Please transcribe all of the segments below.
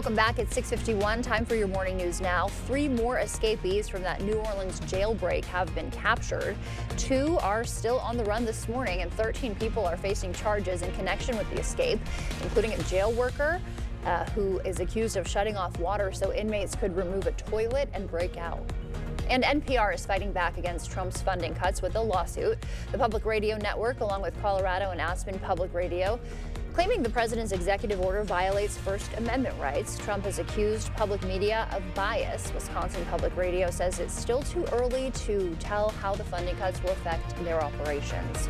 Welcome back. It's 6:51. Time for your morning news now. 3 more escapees from that New Orleans jailbreak have been captured. 2 are still on the run this morning, and 13 people are facing charges in connection with the escape, including a jail worker who is accused of shutting off water so inmates could remove a toilet and break out. And NPR is fighting back against Trump's funding cuts with a lawsuit. The public radio network, along with Colorado and Aspen Public Radio, claiming the president's executive order violates First Amendment rights. Trump has accused public media of bias. Wisconsin Public Radio says it's still too early to tell how the funding cuts will affect their operations.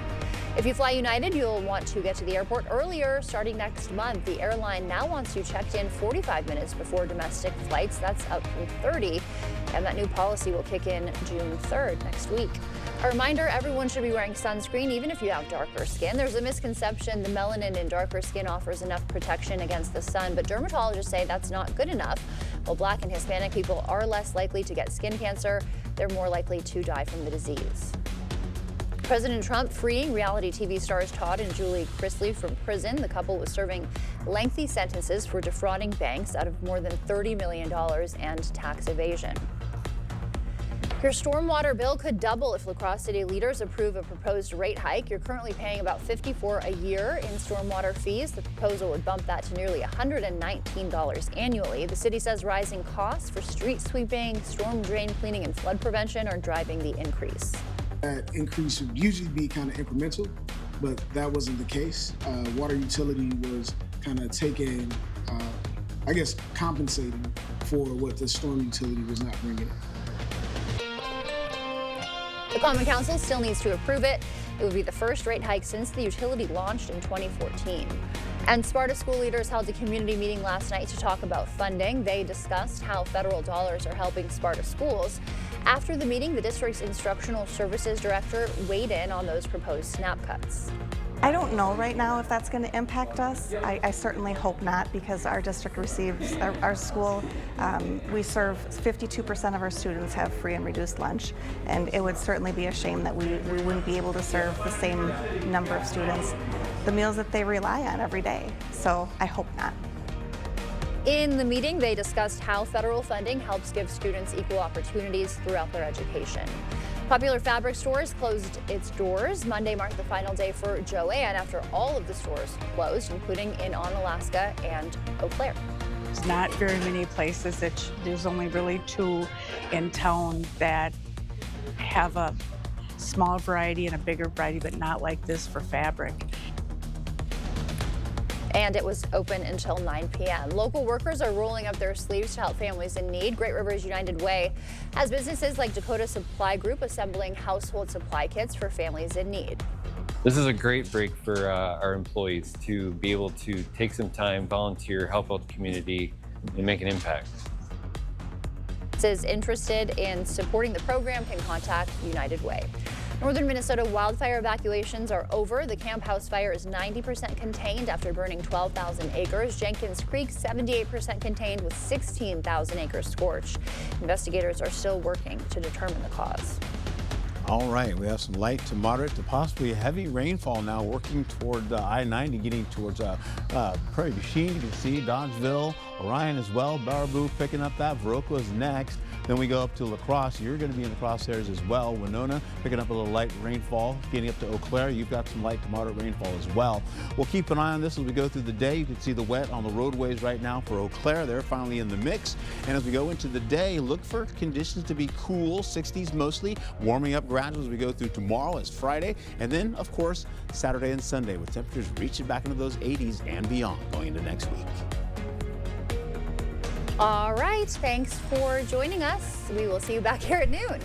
If you fly United, you'll want to get to the airport earlier. Starting next month, the airline now wants you checked in 45 minutes before domestic flights. That's up from 30, and that new policy will kick in June 3rd next week. A reminder, everyone should be wearing sunscreen, even if you have darker skin. There's a misconception the melanin in darker skin offers enough protection against the sun, but dermatologists say that's not good enough. While Black and Hispanic people are less likely to get skin cancer, they're more likely to die from the disease. President Trump freeing reality TV stars Todd and Julie Chrisley from prison. The couple was serving lengthy sentences for defrauding banks out of more than $30 million and tax evasion. Your stormwater bill could double if La Crosse city leaders approve a proposed rate hike. You're currently paying about $54 a year in stormwater fees. The proposal would bump that to nearly $119 annually. The city says rising costs for street sweeping, storm drain cleaning, and flood prevention are driving the increase. That increase would usually be kind of incremental, but that wasn't the case. Water utility was kind of taking, compensating for what the storm utility was not bringing in. The Common Council still needs to approve it. It would be the first rate hike since the utility launched in 2014. And Sparta school leaders held a community meeting last night to talk about funding. They discussed how federal dollars are helping Sparta schools. After the meeting, the district's instructional services director weighed in on those proposed SNAP cuts. I don't know right now if that's going to impact us. I certainly hope not, because our district receives, our school, we serve 52% of our students have free and reduced lunch, and it would certainly be a shame that we wouldn't be able to serve the same number of students the meals that they rely on every day. So I hope not. In the meeting, they discussed how federal funding helps give students equal opportunities throughout their education. Popular Fabric Stores closed its doors. Monday marked the final day for Joann after all of the stores closed, including in Onalaska and Eau Claire. There's not very many places there's only really 2 in town that have a small variety and a bigger variety, but not like this for fabric. And it was open until 9 p.m. Local workers are rolling up their sleeves to help families in need. Great Rivers United Way has businesses like Dakota Supply Group assembling household supply kits for families in need. This is a great break for our employees to be able to take some time, volunteer, help out the community, and make an impact. Is interested in supporting the program can contact United Way. Northern Minnesota wildfire evacuations are over. The Camp House fire is 90% contained after burning 12,000 acres. Jenkins Creek 78% contained with 16,000 acres scorched. Investigators are still working to determine the cause. All right, we have some light to moderate to possibly heavy rainfall now working toward I-90, getting towards Prairie du Chien. You can see Dodgeville, Orion as well, Baraboo picking up that. Viroqua is next. Then we go up to La Crosse. You're going to be in the crosshairs as well. Winona picking up a little light rainfall. Getting up to Eau Claire, you've got some light to moderate rainfall as well. We'll keep an eye on this as we go through the day. You can see the wet on the roadways right now for Eau Claire. They're finally in the mix. And as we go into the day, look for conditions to be cool, 60s mostly, warming up gradually as we go through tomorrow as Friday. And then, of course, Saturday and Sunday with temperatures reaching back into those 80s and beyond going into next week. All right, thanks for joining us. We will see you back here at noon.